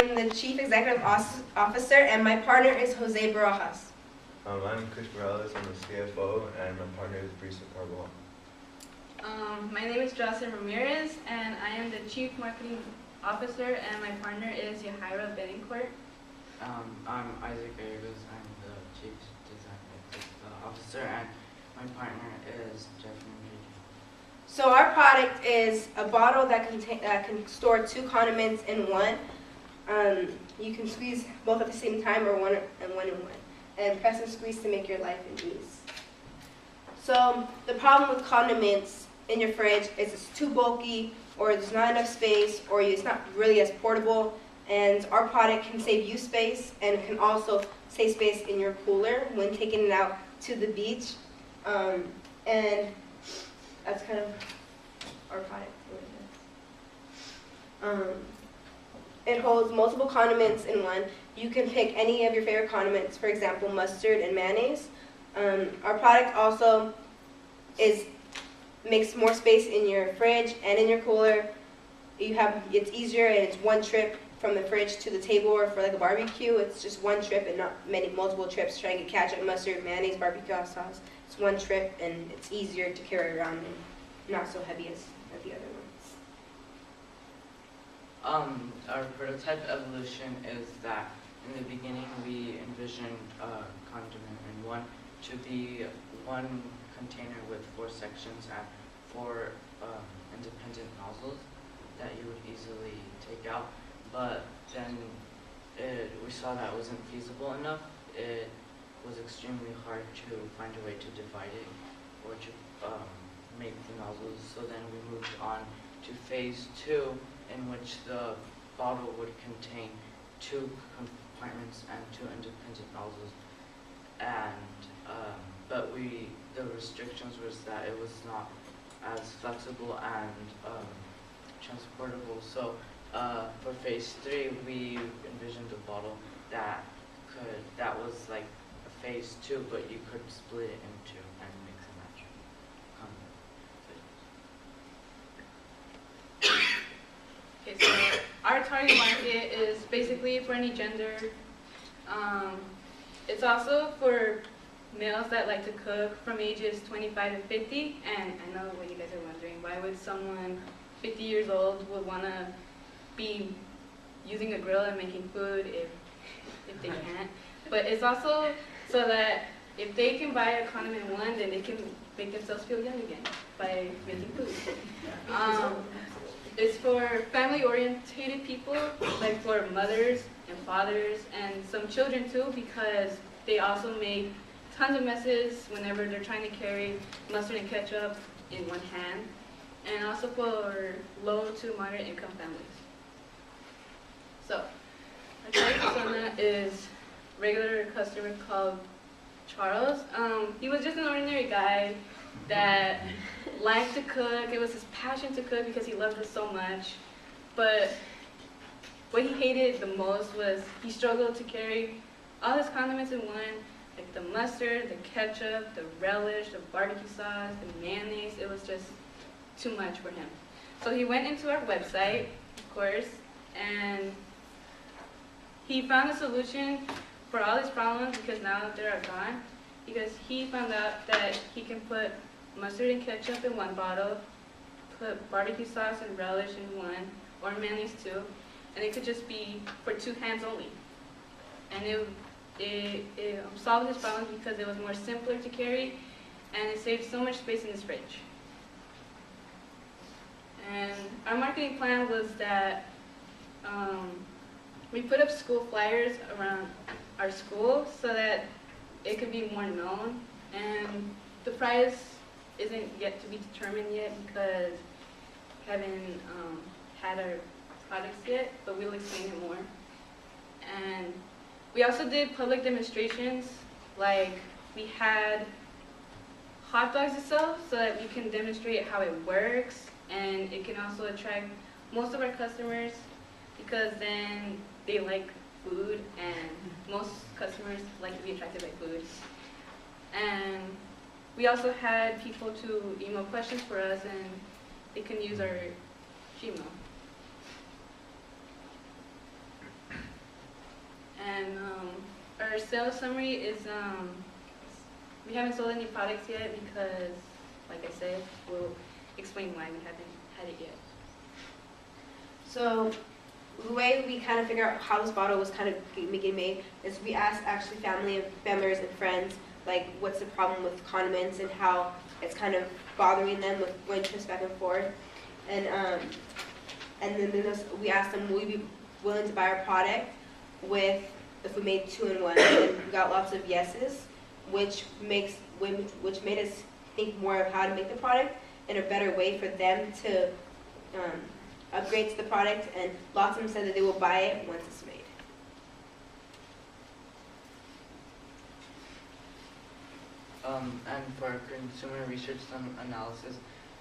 am the Chief Executive Officer, and my partner is Jose Barajas. I'm Chris Morales, I'm the CFO, and my partner is Brisa Carbajal. My name is Jocelyn Ramirez, and I am the Chief Marketing Officer, and my partner is Yahaira Benincourt. I'm Isaac Arias, I'm the Chief Design Officer, and my partner is Jeffrey. So our product is a bottle that can store 2 condiments in one. You can squeeze both at the same time or one in one, and press and squeeze to make your life an ease. So the problem with condiments in your fridge is it's too bulky, or there's not enough space, or it's not really as portable. And our product can save you space and can also save space in your cooler when taking it out to the beach. And that's kind of our product. It holds multiple condiments in one. You can pick any of your favorite condiments, for example, mustard and mayonnaise. Our product also makes more space in your fridge and in your cooler. It's easier, and it's one trip from the fridge to the table, or for like a barbecue, it's just one trip and not multiple trips trying to get ketchup, mustard, mayonnaise, barbecue sauce. It's one trip, and it's easier to carry around and not so heavy as the other ones. Our prototype evolution is that in the beginning we envisioned condiment in one to be one container with 4 sections and 4 independent nozzles that you would easily take out. But then we saw that wasn't feasible enough. It was extremely hard to find a way to divide it or to make the nozzles. So then we moved on to phase 2, in which the bottle would contain 2 compartments and 2 independent nozzles. And but the restrictions was that it was not as flexible and transportable. So for phase 3, we envisioned a bottle that was like a phase 2, but you could split it into and mix and match. Okay, so our target market is basically for any gender. It's also for males that like to cook from ages 25 to 50. And I know what you guys are wondering, why would someone 50 years old would want to be using a grill and making food if they can't? But it's also so that if they can buy a condiment one, then they can make themselves feel young again by making food. It's for family-oriented people, like for mothers and fathers and some children too, because they also make tons of messes whenever they're trying to carry mustard and ketchup in one hand, and also for low to moderate income families. So, our target persona is regular customer called Charles. He was just an ordinary guy that liked to cook. It was his passion to cook because he loved it so much. But what he hated the most was he struggled to carry all his condiments in one, like the mustard, the ketchup, the relish, the barbecue sauce, the mayonnaise. It was just too much for him. So he went into our website, of course, and he found a solution for all his problems, because now they are gone, because he found out that he can put mustard and ketchup in one bottle, put barbecue sauce and relish in one, or mayonnaise too, and it could just be for 2 hands only. And it solved his problems because it was more simpler to carry, and it saved so much space in his fridge. And our marketing plan was that we put up school flyers around our school so that it could be more known. And the price isn't yet to be determined yet because we haven't had our products yet, but we'll explain it more. And we also did public demonstrations, like we had hot dogs itself so that we can demonstrate how it works, and it can also attract most of our customers because then they like food, and most customers like to be attracted by food. And we also had people to email questions for us, and they can use our Gmail. our sales summary is we haven't sold any products yet because, like I said, we'll explain why we haven't had it yet. So the way we kind of figure out how this bottle was kind of getting made is we asked actually members and friends, like what's the problem with condiments and how it's kind of bothering them with going trips back and forth. And then we asked them, will you be willing to buy our product if we made 2-in-1? And we got lots of yeses, which made us think more of how to make the product in a better way for them to upgrade to the product, and lots of them said that they will buy it once it's made. And for consumer research analysis,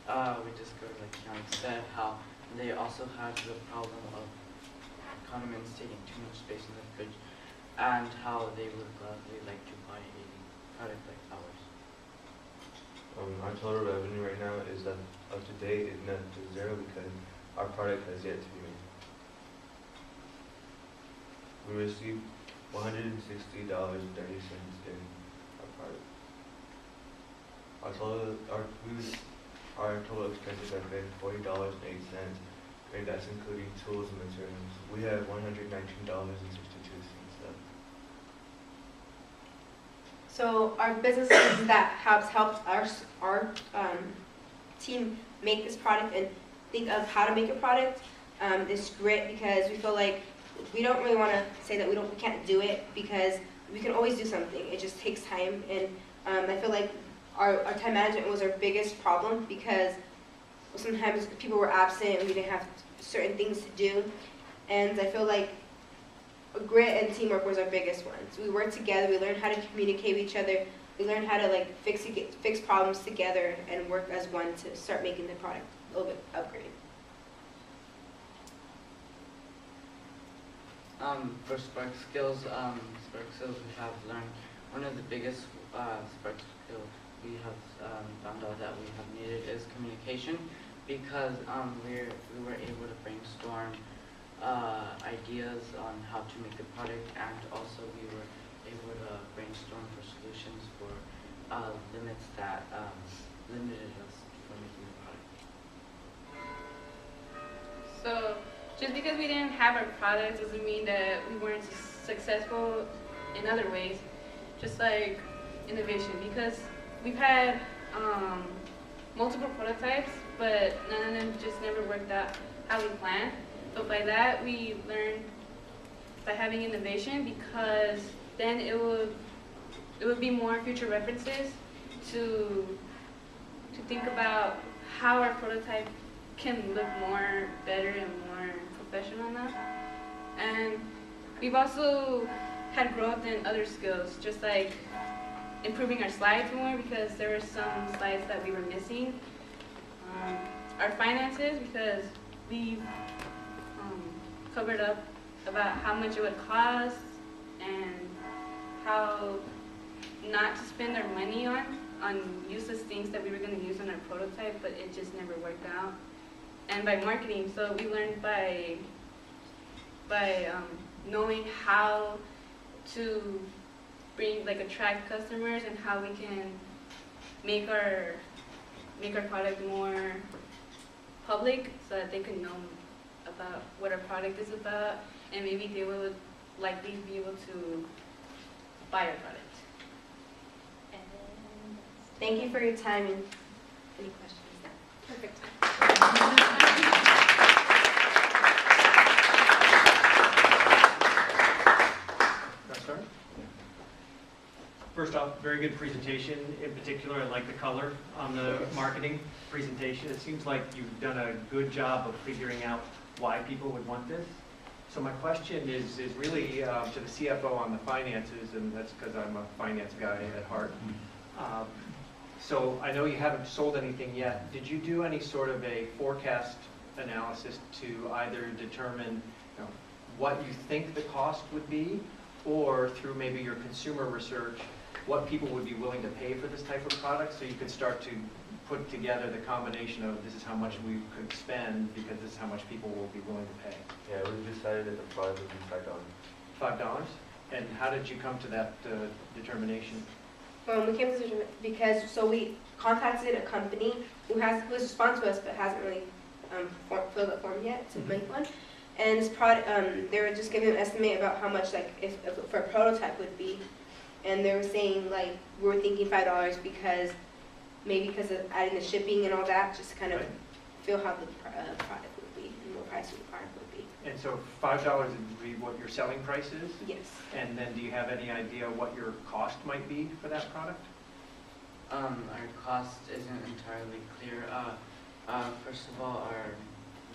we discovered, like Kiana said, how they also had the problem of condiments taking too much space in the fridge, and how they would gladly like to buy a product like ours. Our total revenue right now is that up to date is net to zero because our product has yet to be made. We received $160.30 in our product. Our total expenses have been $40.08, and that's including tools and materials. We have $119.62 left. So our business that has helped our team make this product and think of how to make a product is grit, because we feel like we don't really want to say that we can't do it, because we can always do something. It just takes time, and I feel like our time management was our biggest problem, because sometimes people were absent and we didn't have certain things to do, and I feel like grit and teamwork was our biggest ones. We worked together, we learned how to communicate with each other, we learned how to like fix problems together and work as one to start making the product a little bit upgraded. For Spark skills, we have learned one of the biggest Spark skills we have found out that we have needed is communication, because we were able to brainstorm ideas on how to make the product, and also we were able to brainstorm for solutions for limits that limited us from making the product. So just because we didn't have our products doesn't mean that we weren't successful in other ways, just like innovation, because we've had multiple prototypes, but none of them just never worked out how we planned. But by that we learned by having innovation, because then it would be more future references to think about how our prototype can look more better and more professional now. And we've also had growth in other skills, just like improving our slides more, because there were some slides that we were missing. Our finances, because we covered up about how much it would cost and how not to spend our money on useless things that we were going to use on our prototype, but it just never worked out. And by marketing, so we learned by knowing how to attract customers, and how we can make our product more public, so that they can know about what our product is about, and maybe they would likely be able to buy our product. Thank you for your time, and any questions? Perfect. First off, very good presentation. In particular, I like the color on the marketing presentation. It seems like you've done a good job of figuring out why people would want this. So my question is really to the CFO on the finances, and that's because I'm a finance guy at heart. So I know you haven't sold anything yet. Did you do any sort of a forecast analysis to either determine what you think the cost would be, or through maybe your consumer research, what people would be willing to pay for this type of product, so you could start to put together the combination of this is how much we could spend because this is how much people will be willing to pay? Yeah, we decided that the product would be $5. $5? And how did you come to that determination? We came to this because, so we contacted a company who's responded to us but hasn't really filled the form yet to make one. And this product, they were just giving an estimate about how much, like, if for a prototype would be. And they were saying, like, we were thinking $5 because of adding the shipping and all that, just to kind of Right. feel how the product would be and what price the product would be. And so $5 would be what your selling price is? Yes. And then do you have any idea what your cost might be for that product? Our cost isn't entirely clear. First of all,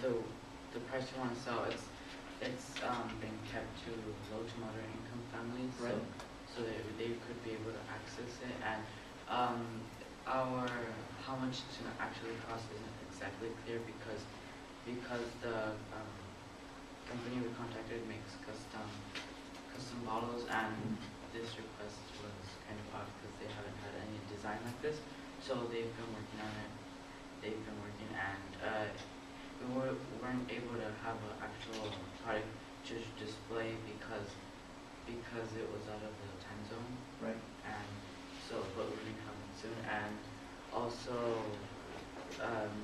the price we want to sell, it's been kept to low to moderate income families, Right. so they could be able to access it. And how much it's going to actually cost isn't exactly clear because the company we contacted makes custom bottles, and this request was kind of odd because they haven't had any design like this. So they've been working on it. And we weren't able to have an actual product to display because it was out of the time zone. Right. And so, but we're going to have it soon. And also,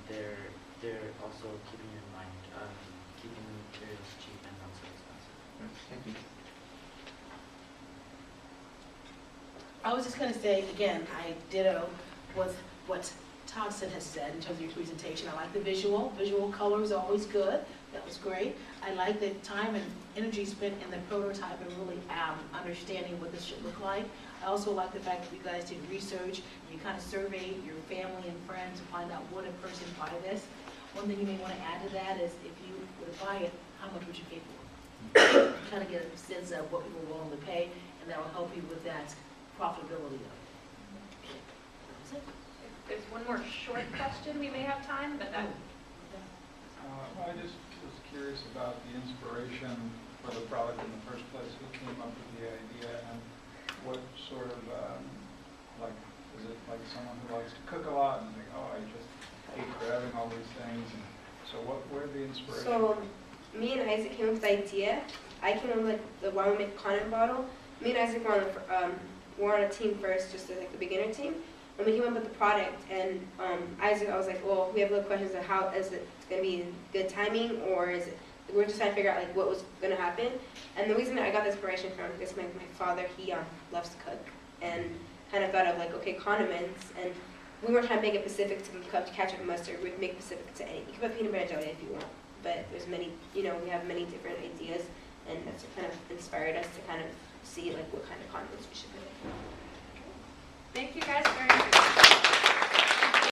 they're also keeping in mind keeping the materials cheap and not so expensive. Thank you. I was just going to say, again, I ditto with what Thompson has said in terms of your presentation. I like the visual. Visual color is always good. That was great. I like the time and energy spent in the prototype and really understanding what this should look like. I also like the fact that you guys did research. You kind of surveyed your family and friends to find out would a person buy this. One thing you may want to add to that is if you were to buy it, how much would you pay for it? Kind of get a sense of what people are willing to pay, and that will help you with that profitability of it. That's it. There's one more short question, we may have time, but that. I just was curious about the inspiration for the product in the first place. Who came up with the idea, and what sort of, is it like someone who likes to cook a lot and think, oh, I just hate grabbing all these things? And so where the inspiration? So me and Isaac came up with the idea. I came up with the why we make condom bottle. Me and Isaac were on a team first, just as like the beginner team. And we came up with the product, and Isaac, I was like, well, we have little questions of how is it going to be good timing, or is it, we're just trying to figure out like what was going to happen. And the reason that I got the inspiration from is my father, he loves to cook, and kind of thought of like, okay, condiments, and we weren't trying to make it specific to ketchup and mustard. We'd make it specific to anything. You can put peanut butter jelly if you want, but there's many, we have many different ideas, and that's what kind of inspired us to kind of see like what kind of condiments we should put in. Thank you guys very much.